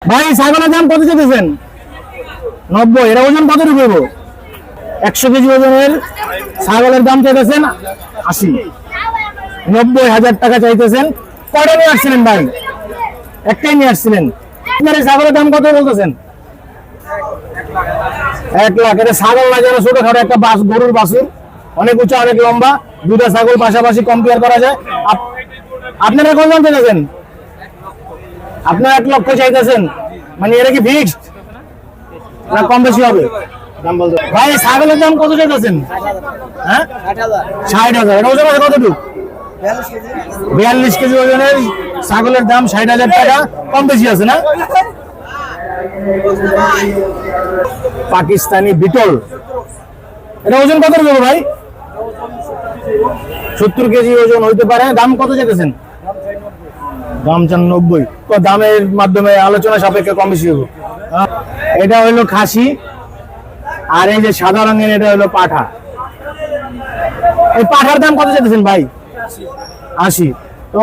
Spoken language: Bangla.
ভাই ছাগলের দাম কত চেয়েছেন? 90। এর ওজন কত রুপব? 100 কেজি ওজনের ছাগলের দাম চাইতেছেন 80। 90,000 টাকা চাইতেছেন। কয়টা নিয়ে আসছিলেন ভাই? একটাই নিয়ে আসছিলেন। আপনার এই ছাগলের দাম কত বলতেছেন? 1 লাখ। এটা ছাগল না, যেন ছোটখাটো একটা গরুর বাছুর, অনেক উঁচা অনেক লম্বা, দুটা ছাগল পাশাপাশি কম্পেয়ার করা যায়। আপনারা কত দাম চাইতেছেন? আপনারা 1 লক্ষ চাইতেছেন, মানে এটা কি ফিক্সড না কম বেশি হবে? দাম বলতে ভাই ছাগলের দাম কত চাইতেছেন? হ্যাঁ 60,000। এটা ওজন আছে কতটুকু? 42 কেজি ওজনের ছাগলের দাম 60,000 টাকা। কম বেশি আছে না? পাকিস্তানি বিটল, এটা ওজন কত রকম ভাই? 70 কেজি ওজন হইতে পারে। দাম কত চাইতেছেন? দাম 90। তো দামের মাধ্যমে আলোচনা সাপেক্ষে কম বেশি হবে। এটা হলো খাসি, আর এই যে সাদা রঙের এটা হলো পাঠা। এই পাঠার দাম কত চাইতেছেন ভাই? 80। তো